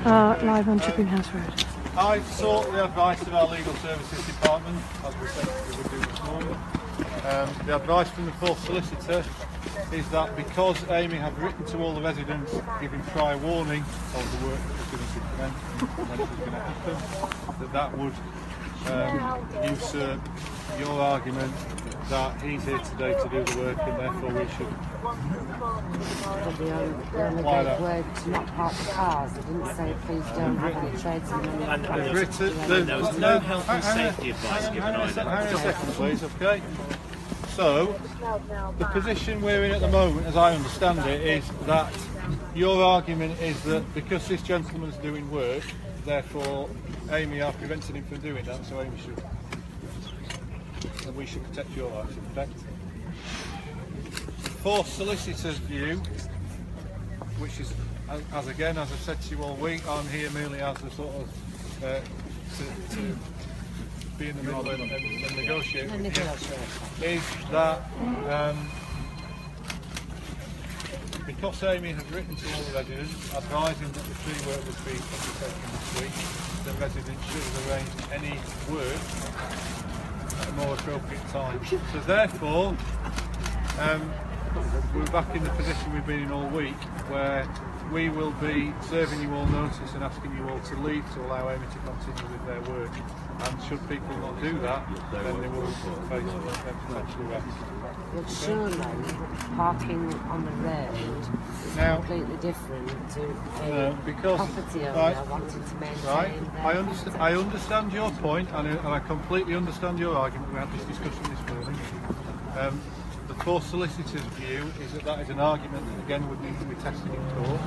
Live on Chipping House Road. I've sought the advice of our legal services department, as we said we would do this morning. The advice from the fourth solicitor is that because Amey had written to all the residents giving prior warning of the work that was going to be commenced and when it was going to happen, that would usurp your argument that he's here today to do the work and therefore we should. They only gave word to not park the cars. They didn't say please don't have any tradesmen. There was no health and safety advice given either. Hang on a second please, okay? So, the position we're in at the moment, as I understand it, is that your argument is that because this gentleman's doing work, therefore Amey are preventing him from doing that, so Amey should, and we should protect your rights in effect. Fourth solicitor's view, which is, as I said to you all week, I'm here merely as a sort of to be in the middle and negotiate, is that because Amey has written to all the residents advising that the tree work was being undertaken this week, the residents should have arranged any work at a more appropriate time. So therefore, we're back in the position we've been in all week, where we will be serving you all notice and asking you all to leave to allow Amey to continue with their work. And should people not do that, then they will face potential arrest. But surely parking on the road is completely different to a property owner wanting to maintain their I understand your point, and I completely understand your argument. We had this discussion this morning. The fourth solicitor's view is that is an argument that again would need to be tested in court.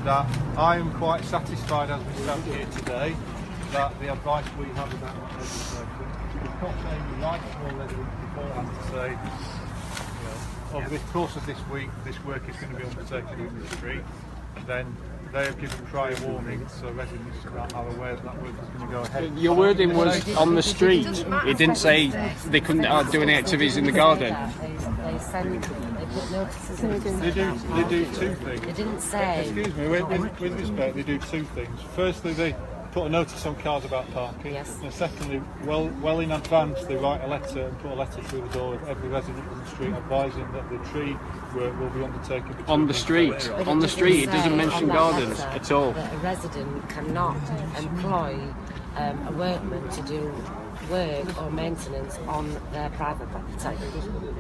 That I am quite satisfied as we stand here today that the advice we have about that legislation, because Amey writes to all residents beforehand to say, over the course of this week, this work is going to be undertaken in the street, then they have given prior warning, so residents are aware that work is going to go ahead. Your wording was on the street. It didn't say they couldn't do any activities in the garden. They put notices in. They do two things. They didn't say. Excuse me, with respect, they do two things. Firstly, they put a notice on cars about parking. Yes. And secondly, well in advance, they write a letter and put a letter through the door of every resident on the street advising that the tree work will be undertaken. On the street. On the street. It doesn't mention gardens at all. That a resident cannot employ a workman to do work or maintenance on their private property.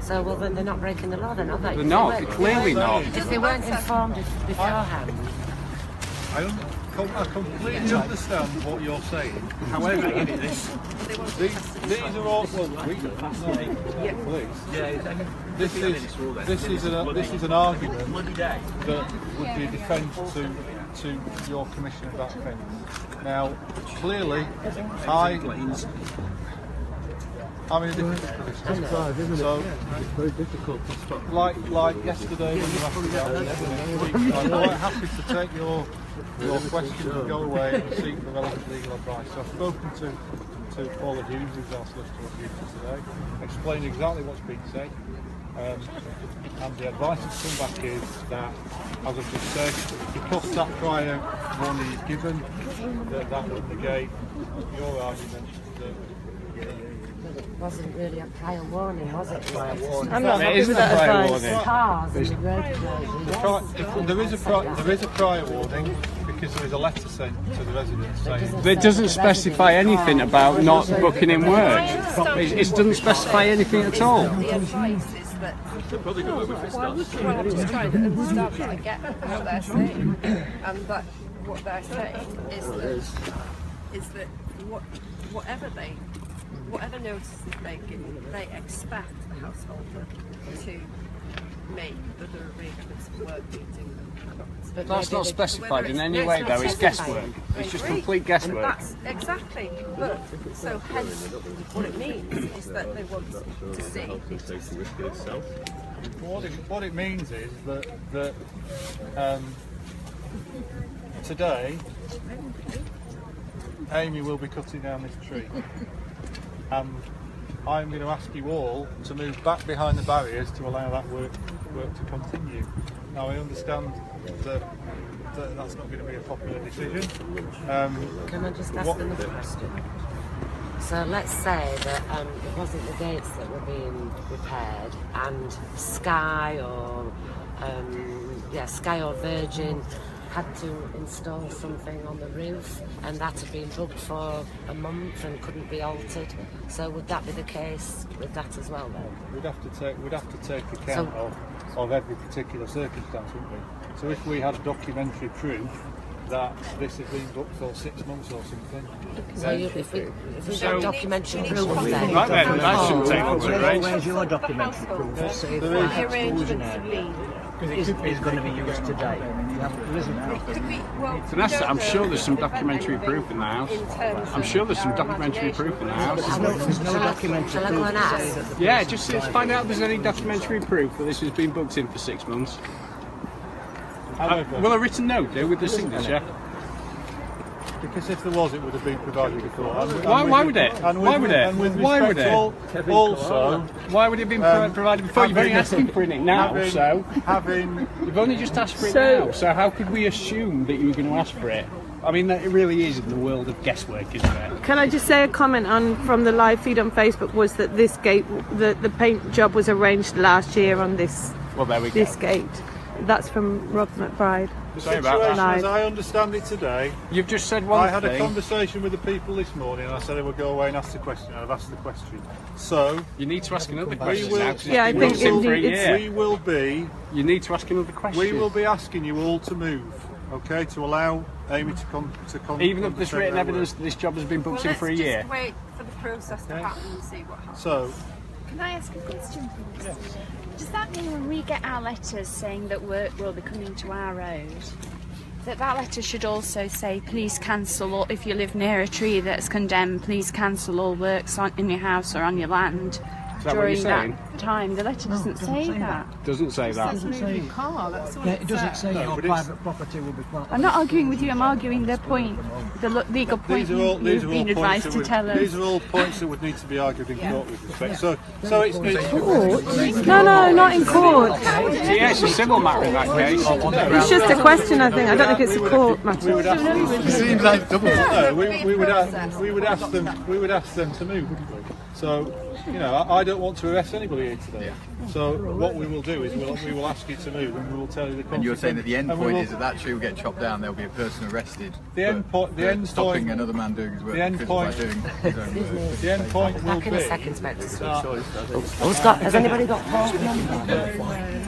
So, well, then they're not breaking the law, then, are they? They're not. They're clearly not. If they weren't informed beforehand. I completely understand what you're saying. However, these are all. Well, we don't. This is an argument that would be a defence to your commission of that offence. Now, clearly, I'm in a difficult position. So, it's very difficult to stop. Like yesterday when you asked me that, I'm quite happy to take your question and go away and seek the relevant legal advice. So I've spoken to Paula Hughes, who's our solicitor today, explained exactly what's been said. And the advice that's come back is that, as I've just said, because that prior warning is given, that would negate your argument that It wasn't really a prior warning, was it? It isn't a prior warning. Cars and the there is a prior warning because there is a letter sent to the residents saying. It doesn't specify anything about not booking in work. It doesn't specify anything at all. The advice is that I'm just trying to understand that I get what they're saying, and that what they're saying is that whatever notices they give, they expect the householder to make other arrangements for work meeting them. But that's not specified in any way, though. It's guesswork. It's just complete guesswork. That's exactly. But so hence, what it means is that they want to see. What it means is that today, Amey will be cutting down this tree, and I'm going to ask you all to move back behind the barriers to allow that work to continue. Now I understand that that's not going to be a popular decision. Can I just ask another question? So let's say that it wasn't the gates that were being repaired, and Sky or Virgin had to install something on the roof, and that had been booked for a month and couldn't be altered. So would that be the case with that as well then? We'd have to take account of every particular circumstance, wouldn't we? So if we had documentary proof that this has been booked for 6 months or something. So if we got documentary proof then... Right then, that shouldn't take long to arrange. Where's your documentary proof? The arrangements have been. Because it's going to be used today. There isn't now. Vanessa, I'm sure there's some documentary proof in the house. I'm sure there's some documentary proof in the house. There's no documentary Shall I go and ask? Yeah, just find out if there's any documentary proof that this has been booked in for 6 months. Will a written note do with the signature? Because if there was, it would have been provided before. Why would it? Why would it? Why would it? Also, why would it have been provided before? You've only asking for it now, so you've only just asked for it now. So how could we assume that you were going to ask for it? I mean, that it really is in the world of guesswork, isn't it? Can I just say a comment from the live feed on Facebook was that this gate, the paint job was arranged last year on this. Well, there we go. This gate. That's from Rob McBride. the Sorry about situation, that. as I understand it today, You've just said one I had thing. a conversation with the people this morning, and I said I would go away and ask the question, and I've asked the question. So You need to ask another question will- now, 'cause Yeah, I it's been think booked in for a indeed year. we will be You need to ask another question. we will be asking you all to move, okay, to allow Amey to come Even if there's undertake written their evidence work. that this job has been booked in for a let's year. just wait for the process to happen and see what happens. So Can I ask a question, please? Does that mean when we get our letters saying that work will be coming to our road, that letter should also say, please cancel, or if you live near a tree that's condemned, please cancel all works in your house or on your land Is that what you're during saying? that time? The letter doesn't say that. Doesn't say that. It doesn't say your private property will be part I'm not arguing with you, I'm arguing the point, the legal point these are all you've been advised to tell us. these are all points that would need to be argued in court with respect. So it's No, not in court. Yeah, it's a civil matter in that case. It's just a question, I think. I don't think it's a court matter. it seems like double. No, we would ask them to move, wouldn't we? So, you know, I don't want to arrest anybody here today. So what we will do is we will ask you to move, and we will tell you the consequences. And you're saying that the end And we point will- is that tree will get chopped down, there'll be a person arrested. The end point. The end stopping point. another man doing his work the end because point- by doing his own work. The end point will Back in a be second, Inspector. Has anybody got Paul's number?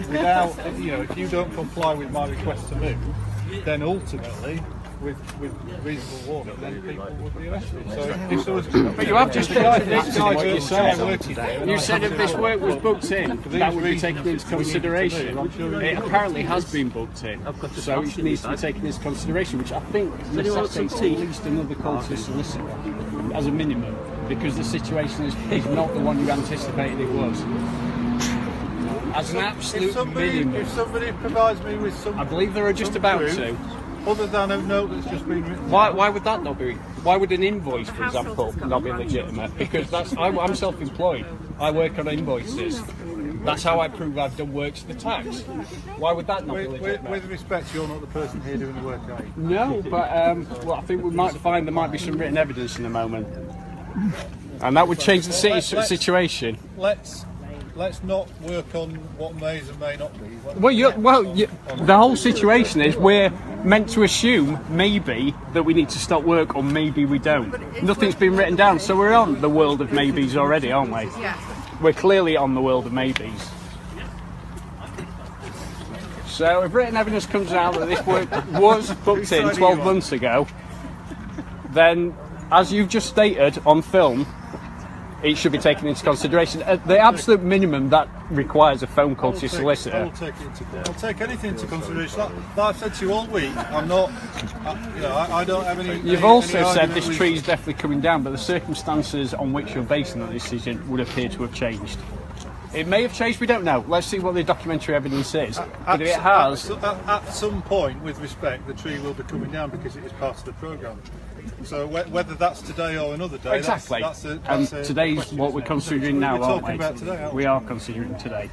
without, you know, if you don't comply with my request to move, then ultimately, with reasonable warning, then people would be arrested. So if there was, But you have just admitted this this guy what you working said. there, You said if this work was booked in, that would be taken into consideration. It apparently has been booked in, so it needs to be taken into consideration, which I think necessitates at least another call to solicitor, as a minimum, because the situation is not the one you anticipated it was. As an absolute minimum. if somebody provides me with some, I believe they are just some about proof, to. other than a note that's just been written. Why would that not be? Why would an invoice, for example, not be legitimate? Because I'm self-employed. I work on invoices. That's how I prove I've done work to the tax. Why would that not be legitimate? With respect, you're not the person here doing the work, are you? No, but well, I think we might find there might be some written evidence in a moment, and that would change the situation. Let's not work on what may and may not be. The whole situation is we're meant to assume maybe that we need to stop work, or maybe we don't. Nothing's been written down, so we're on the world of maybes already, aren't we? Yeah. We're clearly on the world of maybes. So if written evidence comes out that this work was booked in 12 months ago, then, as you've just stated on film, it should be taken into consideration. At the absolute minimum, that requires a phone call to your solicitor. I'll take anything into consideration. Like I've said to you all week, I'm not. I don't have any. You've any also said argument this with- tree is definitely coming down, but the circumstances on which you're basing that decision would appear to have changed. It may have changed, we don't know. Let's see what the documentary evidence is. But if it has... At some point, with respect, the tree will be coming down because it is part of the programme. So whether that's today or another day, Exactly. that's a today's question. what we're considering now, We're aren't talking we? about today, aren't we? We are considering today.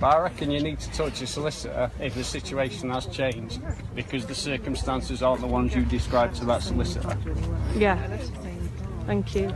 But I reckon you need to talk to your solicitor if the situation has changed, because the circumstances aren't the ones you described to that solicitor. Yeah. Thank you.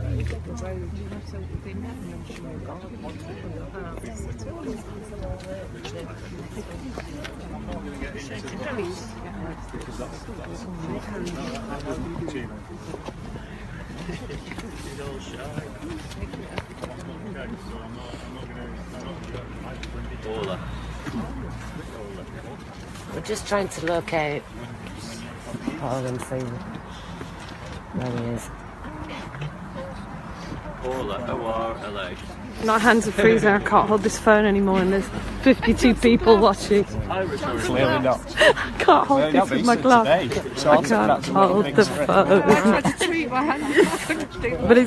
We're just trying to locate Paul and see where he is. Paula, My hands are freezing. I can't hold this phone anymore, and there's 52 people watching. Clearly not. I can't hold this with my glass. Today, so I can't hold the phone. But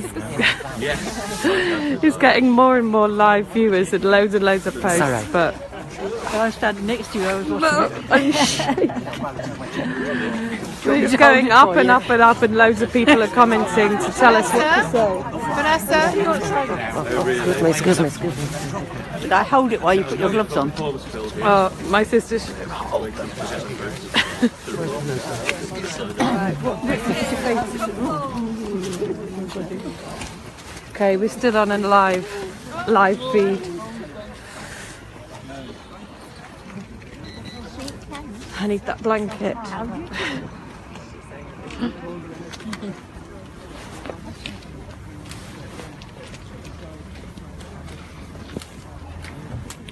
it's getting more and more live viewers and loads of posts. Sorry. But I was standing next to you, I was watching it's going up and up and up, and loads of people are commenting to tell us what to say. Vanessa, Excuse me. Did I hold it while you put your gloves on? Oh, my sister. Okay, we're still on a live feed. I need that blanket.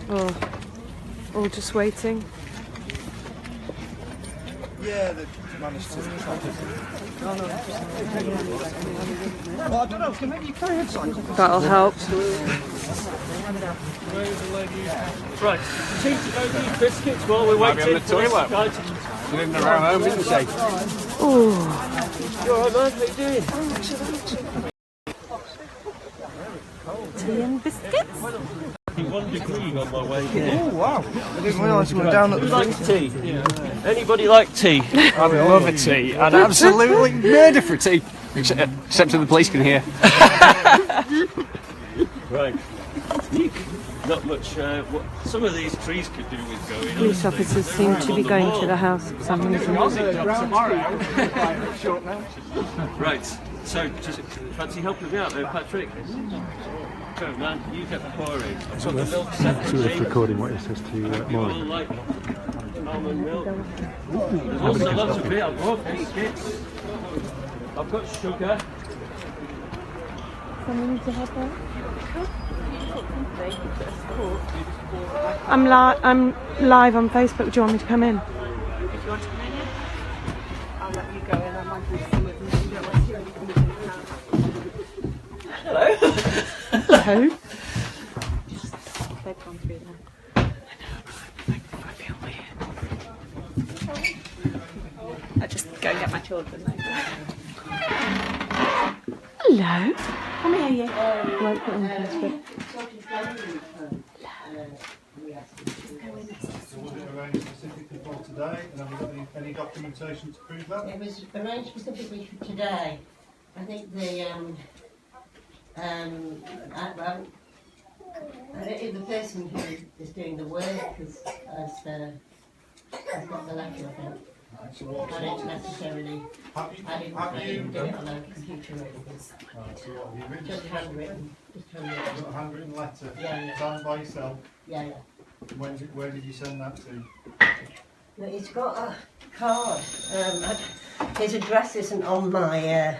Oh, just waiting. Yeah, they managed to track it. Well, I don't know, maybe you carry on signs. That'll help. Right, team to go eat biscuits while we're waiting. Maybe on the toilet. She's in the round home, isn't she? Oh, You alright, man? How you doing? tea and biscuits. 1 degree on my way here. Oh, wow. I didn't realise you were down at the Like tea? Anybody like tea? I love a tea, and absolutely murder for tea. Except so the police can hear. Right. Not much. Some of these trees could do with going on. Police officers seem to be going to the house for some reason. Right. So, just fancy helping me out there, Patrick? Go, man. You get pouring. I've got the milk separately. Recording what it says to People like almond milk. There's also lots of beer. I've got biscuits. I've got sugar. Someone needs to help out. I'm live on Facebook. Do you want me to come in? if you want to come in, I'll let you go in. I might be some of them. Hello. They've gone through now. I feel weird. I just go and get my children now. Hello. Come here, you. Won't put on Facebook. So was it arranged specifically for today? And have we got any documentation to prove that? It was arranged specifically for today. I think the the person who is doing the work has got the letter, I think. So what, I didn't necessarily. I didn't do it on a computer or anything. so what have you written? Just handwritten. You've got a handwritten letter Yeah. signed by yourself. Yeah. Where did you send that to? But it's got a card. His address isn't on my.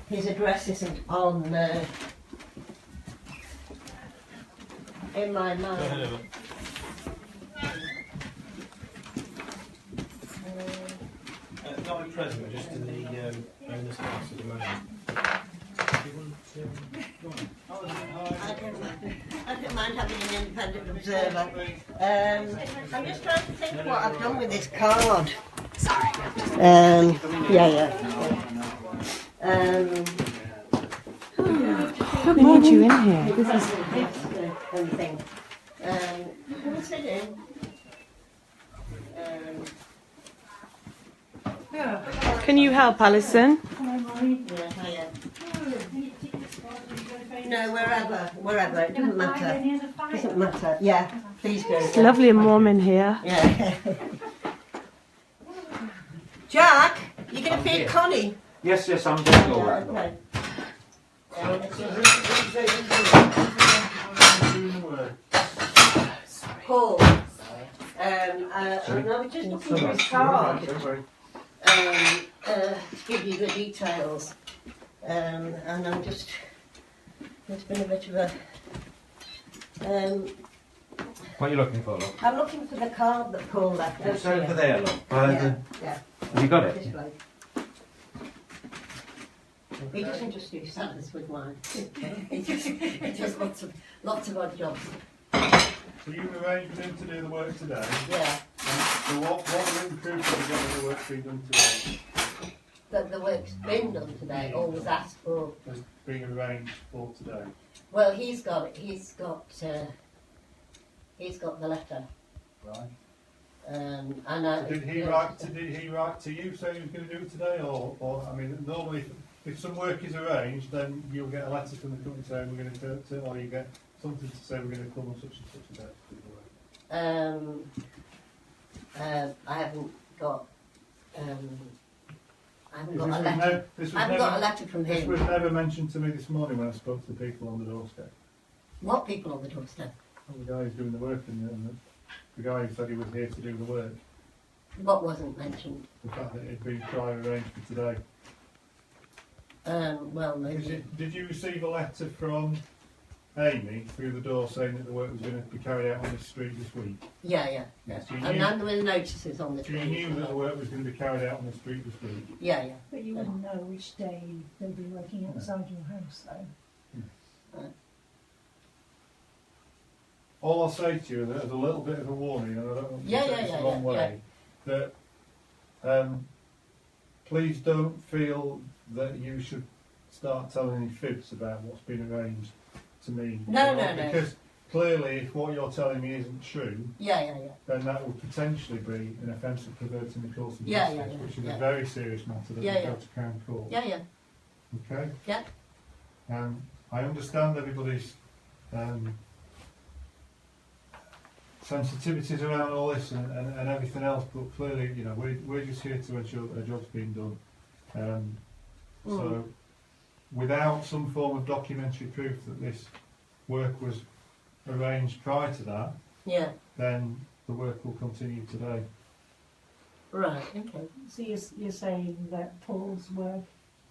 His address isn't on in my mind. Not at present, we're just in the owner's house at the moment. I don't mind having an independent observer. I'm just trying to think what I've done with this card. Sorry. We need you in here. This is. Thing. Can I sit in? Can you help, Alison? Yeah, hiya. No, wherever. It doesn't matter. Doesn't matter. Yeah, please go. It's lovely and warm in here. Yeah. Jack, you going to feed Connie? Yes, I'm doing all that. Okay. Paul, I was just looking for his card to give you the details, and I'm just, it's been a bit of a, What are you looking for, love? I'm looking for the card that Paul left. It's over there, love. Yeah. Have you got it? This way. He doesn't just do salads with wine. he does lots of odd jobs. So you've arranged with him to do the work today? Yeah. So what written proof have you got of the work being done today? That the work's been done today, or was asked for. Was being arranged for today? Well, he's got the letter. Right. And So did he write to you saying he was going to do it today, or I mean, normally if some work is arranged, then you'll get a letter from the company saying we're going to do it, or you get something to say we're going to come on such and such a day to do the work. I haven't got a letter. I haven't got a letter from him. This was never mentioned to me this morning when I spoke to the people on the doorstep. What people on the doorstep? Well, the guy who's doing the work and the guy who said he was here to do the work. What wasn't mentioned? The fact that it had been prior arranged for today. Well, maybe. Did you receive a letter from Amey through the door saying that the work was going to be carried out on this street this week? Yeah. So And then there were notices on the So you knew that the work was going to be carried out on the street this week? Yeah. But you wouldn't know which day they'll be working outside your house, though. All I'll say to you as a little bit of a warning, and I don't want to take this the wrong way, that please don't feel that you should start telling any fibs about what's been arranged to me. No. Because clearly, if what you're telling me isn't true, then that would potentially be an offence of perverting the course of Yeah, justice, which is yeah. a very serious matter that will go to Crown Court. Yeah. Okay? Yeah. I understand everybody's sensitivities around all this and everything else, but clearly, you know, we're just here to ensure that a job's being done. So, without some form of documentary proof that this work was arranged prior to that, then the work will continue today. Right, okay. So you're saying that Paul's work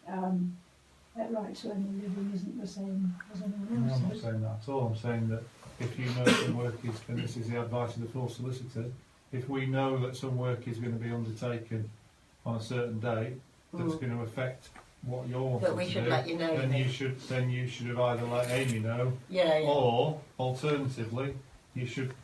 at Right to Earn a Living isn't the same as anyone No, else's? I'm not saying that at all. I'm saying that if you know some work is, and this is the advice of the full solicitor, if we know that some work is going to be undertaken on a certain day that's going to affect what you're wanting But we to should do, let you know. then you should have either let Amey know, Yeah. or alternatively, you should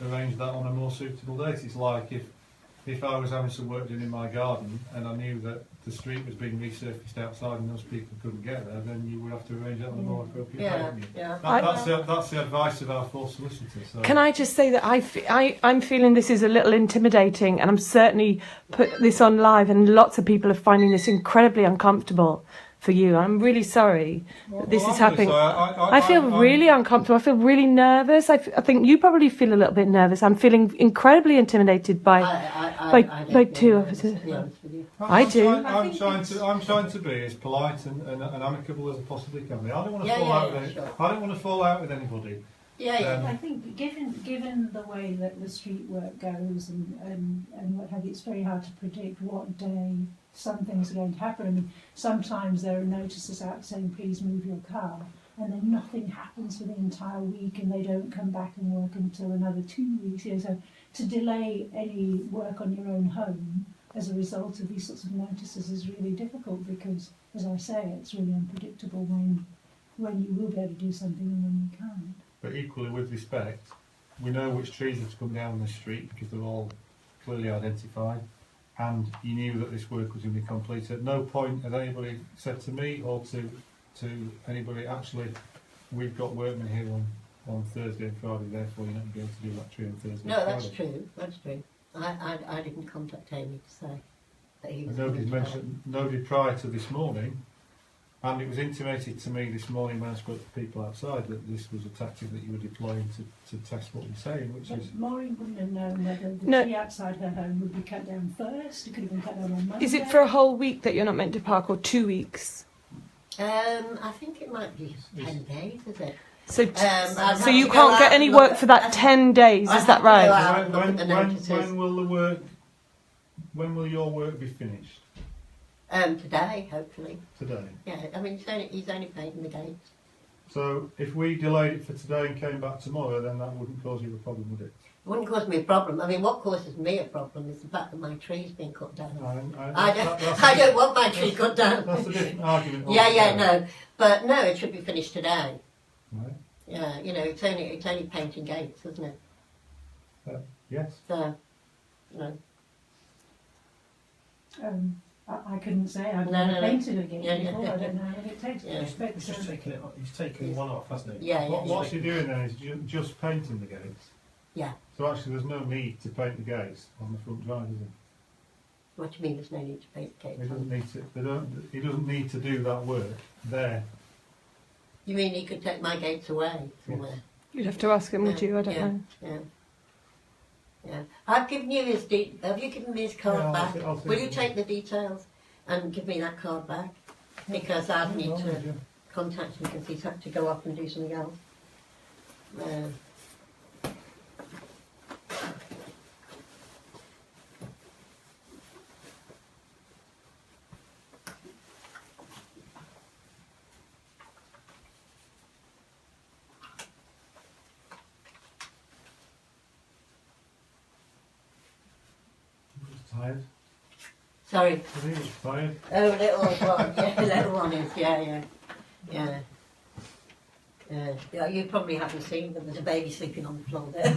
arrange that on a more suitable date. It's like if I was having some work done in my garden and I knew that the street was being resurfaced outside and those people couldn't get there, then you would have to arrange that on a more appropriate date. wouldn't you? That's the advice of our full solicitor. So. Can I just say that I'm feeling this is a little intimidating, and I'm certainly put this on live, and lots of people are finding this incredibly uncomfortable for you. I'm really sorry that this is happening. I feel really uncomfortable. I feel really nervous. I think you probably feel a little bit nervous. I'm feeling incredibly intimidated by two officers. I do. I'm trying to be as polite and amicable as I possibly can be. I don't want to fall out with I don't want to fall out with anybody. I think given the way that the street work goes and what have you, it's very hard to predict what day some things are going to happen. I mean, sometimes there are notices out saying please move your car, and then nothing happens for the entire week, and they don't come back and work until another 2 weeks. You know, so to delay any work on your own home as a result of these sorts of notices is really difficult, because, as I say, it's really unpredictable when you will be able to do something and when you can't. But equally, with respect, we know which trees have to come down the street because they're all clearly identified, and you knew that this work was going to be completed. At no point has anybody said to me or to anybody, actually, we've got workmen here on Thursday and Friday, therefore you're not going to be able to do that tree on Thursday. No, that's true. That's true. I didn't contact Amey to say that he was. And nobody prior to this morning And it was intimated to me this morning when I spoke to people outside that this was a tactic that you were deploying to test what we're saying, which is... Maureen wouldn't have known whether the No. tree outside her home would be cut down first. It could have been cut down on Monday. Is it for a whole week that you're not meant to park, or 2 weeks? I think it might be 10 days, is it? So, I'd have so you to go can't out get any and look work at- for that 10 days, I'd is have that to go right? out and look at the notices. When will the work... When will your work be finished? Today, hopefully. Today. Yeah, I mean, he's only painting the gates. So if we delayed it for today and came back tomorrow, then that wouldn't cause you a problem, would it? It wouldn't cause me a problem. I mean, what causes me a problem is the fact that my tree's been cut down. I don't want my tree cut down. That's a different argument. Yeah, no. But no, it should be finished today. Right. Yeah, you know, it's only painting gates, isn't it? Yes. So, you know. I couldn't say. I've No, never no. painted again Yeah. before. I don't know how long it takes. Yeah. But, He's just taken it. He's taken one off, hasn't he? Yeah, What's he doing then is just painting the gates. Yeah. So actually there's no need to paint the gates on the front drive, is there? What do you mean there's no need to paint the gates? He doesn't need to. He doesn't need to do that work there. You mean he could take my gates away somewhere? You'd have to ask him, would you? I don't know. Yeah. Yeah. I've given you his have you given me his card Yeah, back? I'll see Will you take the details and give me that card back? Because I need to contact him because he's had to go off and do something else. Tired. Sorry. I think he's tired. Oh, little one. Yeah, little one is. Yeah. Yeah, you probably haven't seen them. There's a baby sleeping on the floor there.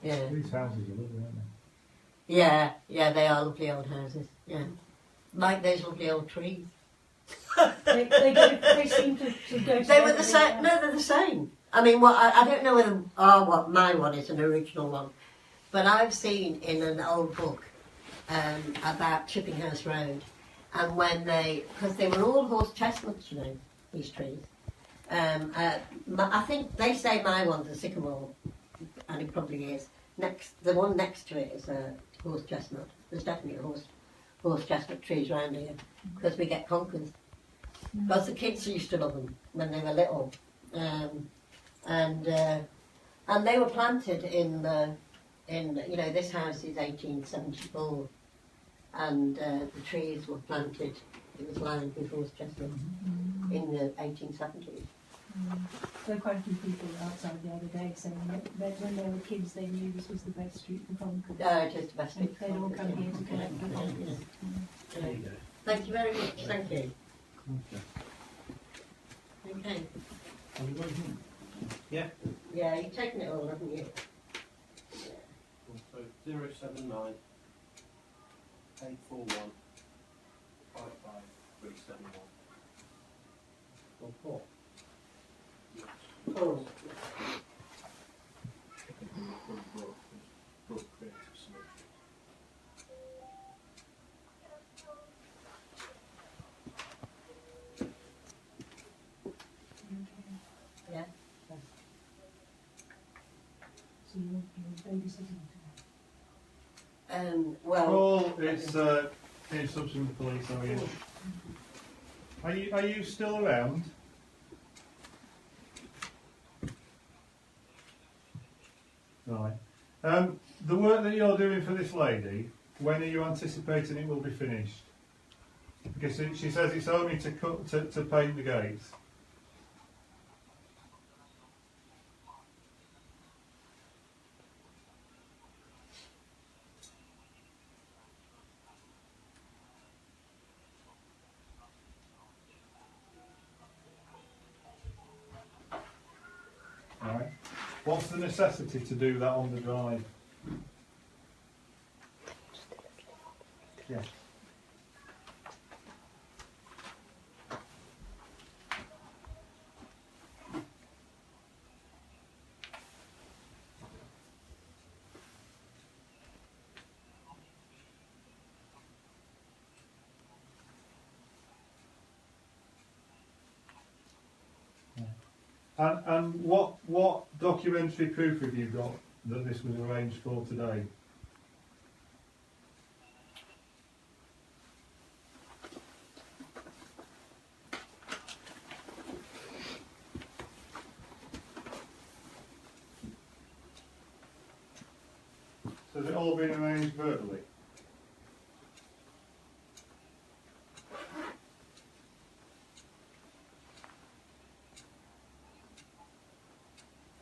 Yeah. These houses are lovely, aren't Yeah, they are lovely old houses. Yeah, like those lovely old trees. they seem to go. They were the same. No, they're the same. I mean, I don't know whether what my one is an original one, but I've seen in an old book about Chippinghouse Road, and when because they were all horse chestnuts, you know, these trees. I think they say my one's a sycamore, and it probably is. The one next to it is a horse chestnut. There's definitely horse chestnut trees around here because we get conkers. Because the kids used to love them when they were little. And they were planted in this house is 1874, and the trees were planted. It was lined with horse chestnut in the 1870s. There were quite a few people outside the other day saying that when they were kids they knew this was the best street for conkers. It is the best street for They'd all conkers, come yeah. here to collect the conkers. There you go. Thank you very much. Thank you. Okay. Yeah. Yeah, you've taken it all, haven't you? So 079 841 55371. Or Paul. Paul. Yeah. So you're babysitting today? Well. Paul is in substance police, are you? Are you still around? Right. The work that you're doing for this lady, when are you anticipating it will be finished? Because she says it's only to paint the gates. Right. What's the necessity to do that on the drive? Yeah. And what documentary proof have you got that this was arranged for today? So has it all been arranged verbally?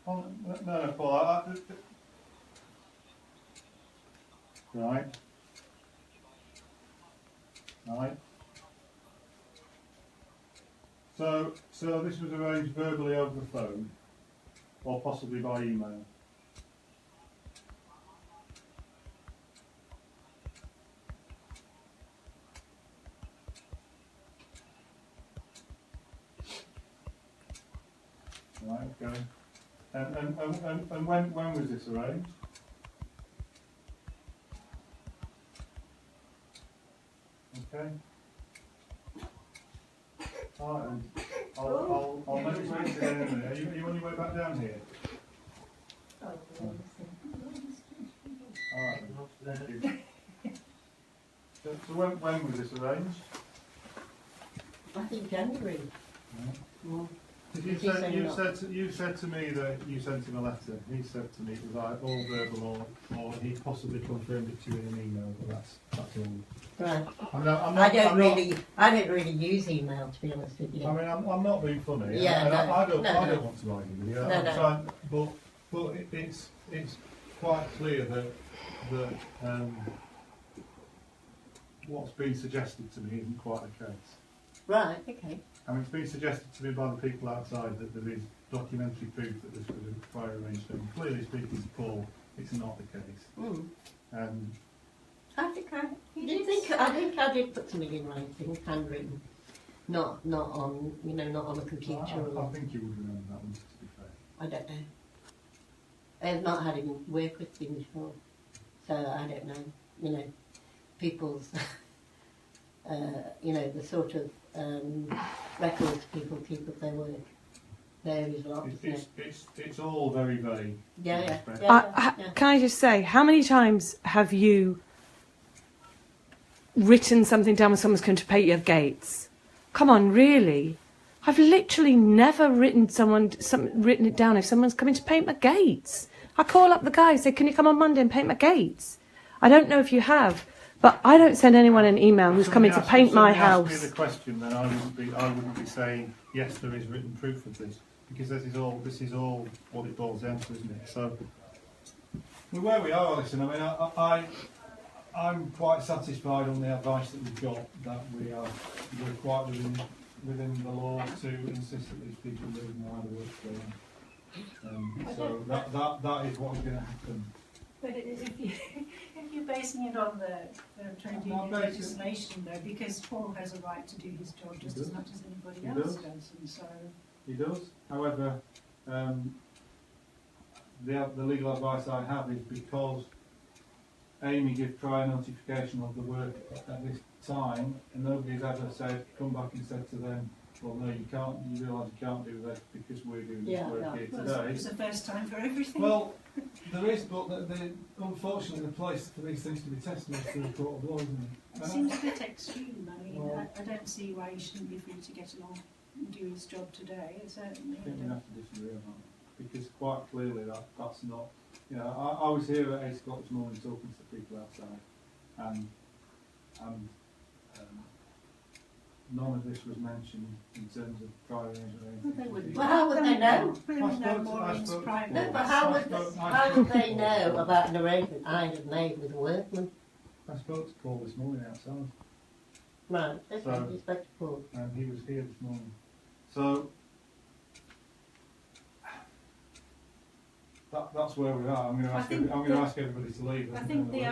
Oh, no, Paul. Right. Right. So this was arranged verbally over the phone, or possibly by email. Right. Okay. And when was this arranged? Okay. All right. I'll maybe speak to Amey. Are you on your way back down here? All right. Thank you. So when was this arranged? I think January. Yeah. You said to me that you sent him a letter. He said to me it was like all verbal, or he possibly confirmed it to you in an email. But that's all. Right. I don't really use email, to be honest with you. I mean, I'm not being funny. Yeah, I don't want to argue with you. No, no. Trying, but it's quite clear that what's been suggested to me isn't quite the case. Right. Okay. I mean, it's been suggested to me by the people outside that there is documentary proof that this was a prior arrangement. Clearly speaking to Paul, it's not the case. I think I did put something in writing, handwritten, not on not on a computer. I think you would remember that one, to be fair. I don't know. I've not had him work with him before, so I don't know. People's, the sort of records people keep of their work varies a lot. It's all very vague. Yeah. Can I just say, how many times have you written something down when someone's going to paint your gates? Come on, really? I've literally never written it down if someone's coming to paint my gates. I call up the guy and say, can you come on Monday and paint my gates? I don't know if you have, but I don't send anyone an email who's coming to paint my house. If somebody asked me the question, then I wouldn't be saying, yes, there is written proof of this, because this is all what it boils down to, isn't it? So, where we are, listen, I mean, I'm quite satisfied on the advice that we've got, that we're quite within the law to insist that these people live and either work for them. So that is what is going to happen. But if you're basing it on the trade union legislation, though, because Paul has a right to do his job just as much as anybody else does, and so he does. However, the legal advice I have is because Amey gives prior notification of the work at this time, and nobody's ever come back and said to them, well, no, you can't. You realise you can't do that because we're doing this work here today. It's the first time for everything. Well, there is, but unfortunately, the place for these things to be tested is through the court of law, isn't it? It seems a bit extreme. I mean, I don't see why he shouldn't be free to get along and do his job today. Certainly, I think we have to disagree on that, because quite clearly that's not. I was here at 8 o'clock this morning talking to the people outside, and none of this was mentioned in terms of prior arrangement. Well, how would they know? No, but how would they know about an arrangement I had made with a workman? I spoke to Paul this morning outside. Right, okay, you spoke to Paul. And he was here this morning. So that's where we are. I'm going to ask everybody to leave. I think the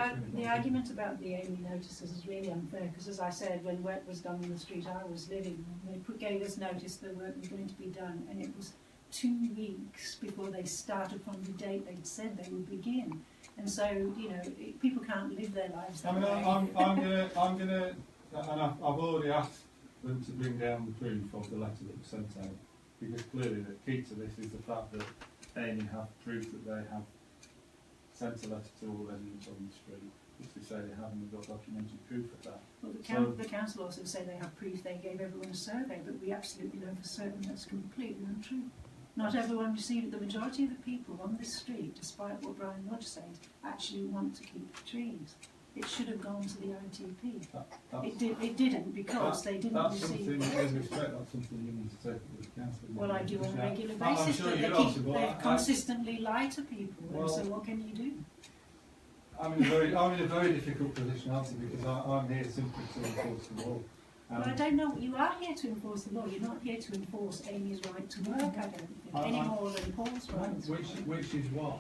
argument about the Amey notices is really unfair, because, as I said, when work was done on the street I was living, they gave us notice that work was going to be done, and it was 2 weeks before they started from the date they'd said they would begin. And so, people can't live their lives that way. I'm gonna, and I've already asked them to bring down the proof of the letter that was sent out, because clearly the key to this is the fact that Amey have proof that they have sent a letter to all residents on the street, which they say they haven't got documented proof of that. Well, the council also say they have proof they gave everyone a survey, but we absolutely know for certain that's completely untrue. Not everyone received it. The majority of the people on this street, despite what Brian Lodge said, actually want to keep the trees. It should have gone to the ITP. It didn't because they didn't receive it. That's something you need to take with the council. Well, I do on a regular basis, sure but they consistently lie to people, well, so what can you do? I'm in a very difficult position, Nancy, because I'm here simply to enforce the law. Well, I don't know. You are here to enforce the law. You're not here to enforce Amy's right to work, I don't think, any more than Paul's right. Which is why,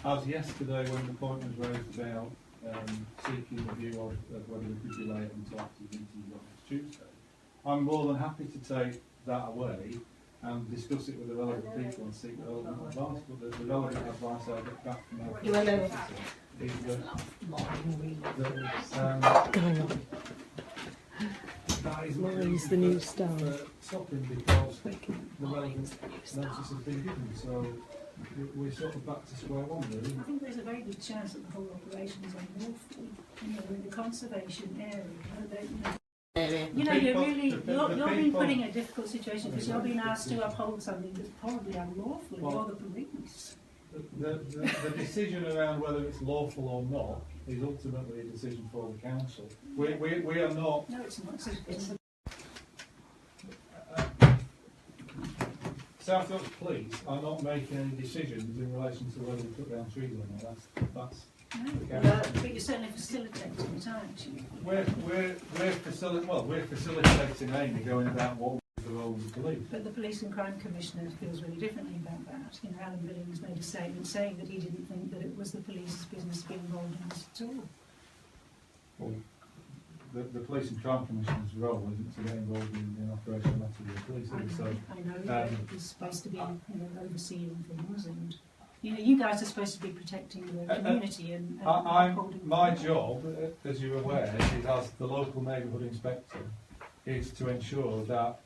as yesterday when the point was raised about seeking a view of whether we could delay it until after the meeting on next Tuesday, I'm more than happy to take that away and discuss it with the relevant people and seek the relevant advice. But the relevant advice I get back from our is that is Maureen's the new star. Stopping because the relevant notice has been given. So we're sort of back to square one, really. I think there's a very good chance that the whole operation is unlawful. You know, in the conservation area. You're being put in a difficult situation because you're being asked to uphold something that's probably unlawful. Well, you're the police. The decision around whether it's lawful or not is ultimately a decision for the council. We are not. No, it's not. South Yorkshire Police are not making any decisions in relation to whether we put down trees or not. That's but you're certainly facilitating it, aren't you? We're facilitating Amey going about what the role of the police. But the Police and Crime Commissioner feels really differently about that. You know, Alan Billings made a statement saying that he didn't think that it was the police's business to be involved in this at all. Well, the Police and Crime Commissioner's role isn't to get involved in operational matters of the police. I know that he's supposed to be overseeing things, and you guys are supposed to be protecting the community. My job, as you're aware, is as the local neighbourhood inspector, is to ensure that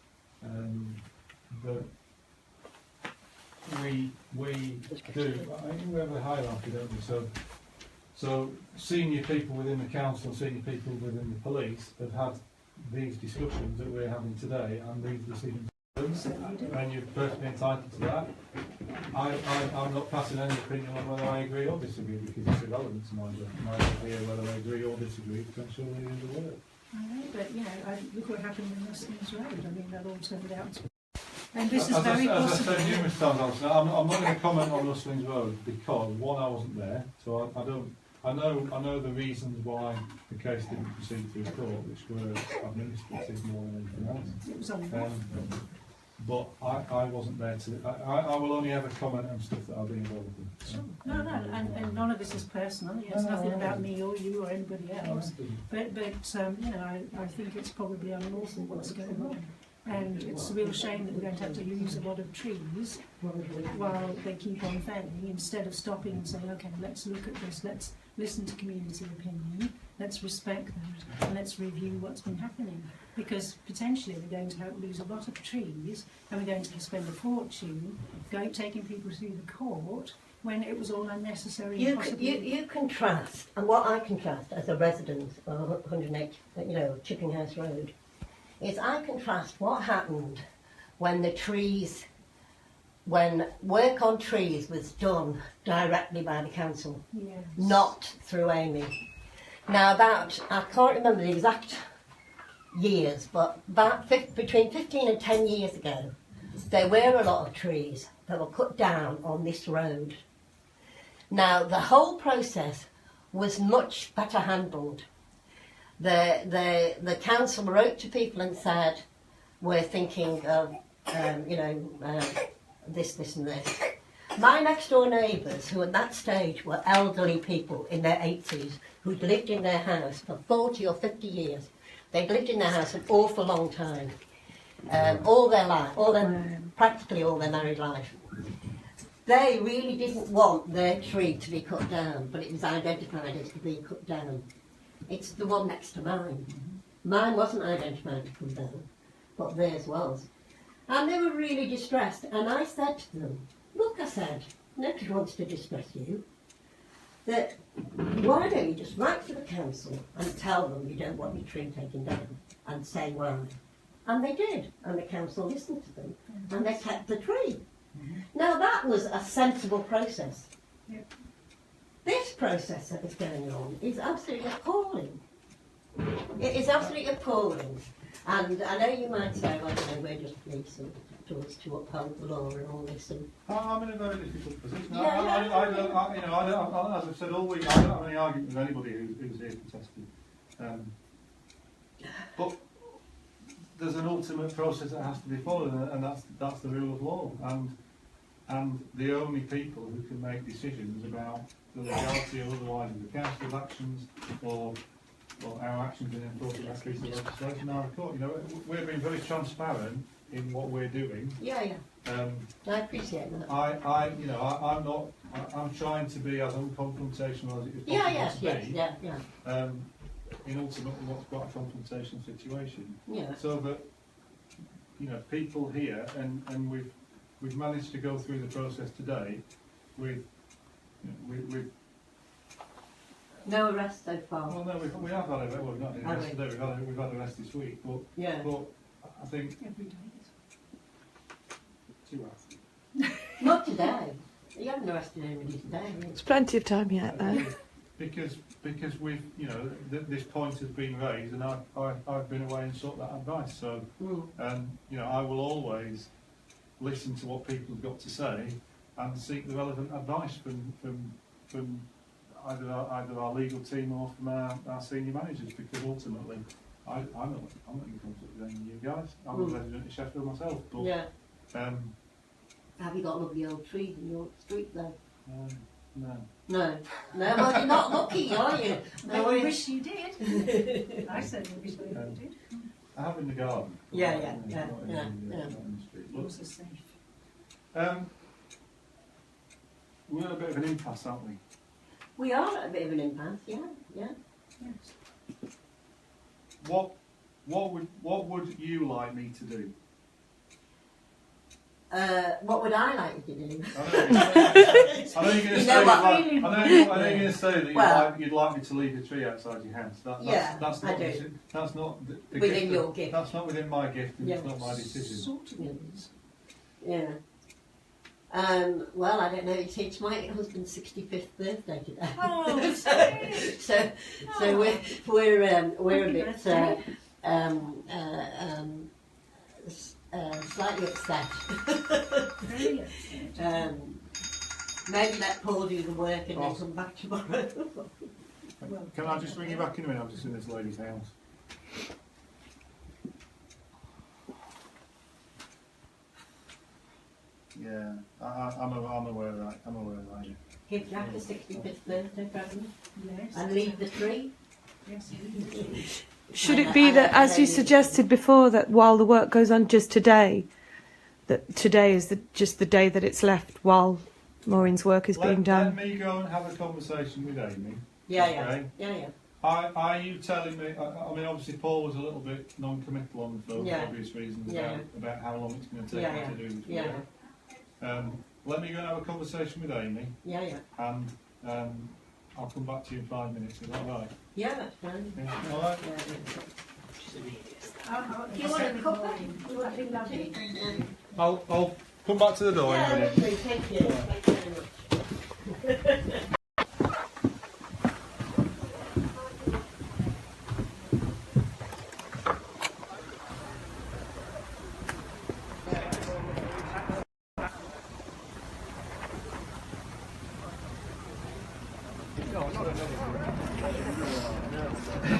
we do. I think we have a hierarchy, don't we? So senior people within the council, senior people within the police have had these discussions that we're having today and these decisions. And you're perfectly entitled to that. I'm not passing any opinion on whether I agree or disagree because it's irrelevant to my idea whether I agree or disagree to ensure we do the work. I know, but look what happened in Ruslin's Road. I mean, that all turned out. And this is very possible. As I said numerous times, I'm not going to comment on Ruslin's Road because one, I wasn't there, so I don't. I know the reasons why the case didn't proceed through court, which were administrative more than anything else. It was unlawful. But I wasn't there to. I will only ever comment on stuff that I've been involved in. Sure. No, and none of this is personal. It's nothing about me or you or anybody else. But I think it's probably unlawful what's going on. And it's a real shame that we're going to have to lose a lot of trees while they keep on felling, instead of stopping and saying, okay, let's look at this, let's listen to community opinion, let's respect that, and let's review what's been happening. Because potentially we're going to lose a lot of trees, and we're going to spend a fortune taking people through the court when it was all unnecessary. You contrast, and what I contrast as a resident of 108, Chipping House Road, is I contrast what happened when when work on trees was done directly by the council, not through Amey. Now I can't remember the exact years, but between 15 and 10 years ago, there were a lot of trees that were cut down on this road. Now the whole process was much better handled. The council wrote to people and said, we're thinking of, this and this. My next door neighbours, who at that stage were elderly people in their 80s, who'd lived in their house for 40 or 50 years, they'd lived in their house an awful long time, all their life, practically all their married life. They really didn't want their tree to be cut down, but it was identified as to be cut down. It's the one next to mine. Mine wasn't identified to come down, but theirs was. And they were really distressed. And I said to them, look, I said, nobody wants to distress you. That why don't you just write to the council and tell them you don't want your tree taken down and say why. And they did. And the council listened to them. And they kept the tree. Now that was a sensible process. Yep. This process that is going on is absolutely appalling. It is absolutely appalling. And I know you might say, well, you know, we're just police and to uphold the law and all this. And I'm in a very difficult position. Yeah, I don't, as I've said all week, I don't have any argument with anybody who's here contested. But there's an ultimate process that has to be followed, and that's the rule of law. And the only people who can make decisions about the legality or otherwise of the council's actions or our actions in enforcing that piece of legislation are a court. You know, we're being very transparent in what we're doing. yeah. I appreciate that. I'm trying to be as unconfrontational as it is possible Yeah. to be. In ultimately what's got a confrontation situation. Yeah. So that, you know, people here, and we've managed to go through the process today with no arrests so far. Well, no, we have had a, well, we've not had arrests today. We've had arrests this week, but I think Every day. 2 hours. Not today. You haven't arrested anybody today. There's plenty of time yet, though. Because we've, you know, this point has been raised, and I've been away and sought that advice. So, you know, I will always listen to what people have got to say and seek the relevant advice from either our legal team or from our senior managers, because ultimately I'm not in conflict with any of you guys. I'm a resident of Sheffield myself. But, have you got lovely old trees in your street though? No. No, well, you're not lucky, are you? I wish you did. I certainly wish you did. I have in the garden. Yeah. Not in the street. But, Also safe. we're at a bit of an impasse, aren't we? We are at a bit of an impasse, yeah. Yes. What would you like me to do? What would I like you to do? I know you're going to say that you'd like me to leave a tree outside your house. That's not I do. That's not the Within gift your gift. That's not within my gift, and it's not my decision. Yeah. Well, I don't know. It's my husband's 65th birthday today. Oh, so we're a bit slightly upset. very upset. Maybe let Paul do the work and then come back tomorrow. Can I just ring you back in a minute? I'm just in this lady's house. Yeah, I'm aware of that. I'm aware of that. Give Jack a 65th birthday present Yes. and leave the tree. Yes. Should it be that, as you suggested before, that while the work goes on just today, that today is just the day that it's left while Maureen's work is being done? Let me go and have a conversation with Amy. Yeah. Are you telling me? I mean, obviously Paul was a little bit non-committal on the phone for obvious reasons about how long it's going to take to do this work. Let me go and have a conversation with Amy. And I'll come back to you in 5 minutes. Is that right? Yeah, that's fine. Yeah. All right. Do you want a cuppa? You want a tea? I'll come back to the door in a minute. Lovely, thank you. Thank you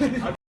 very much.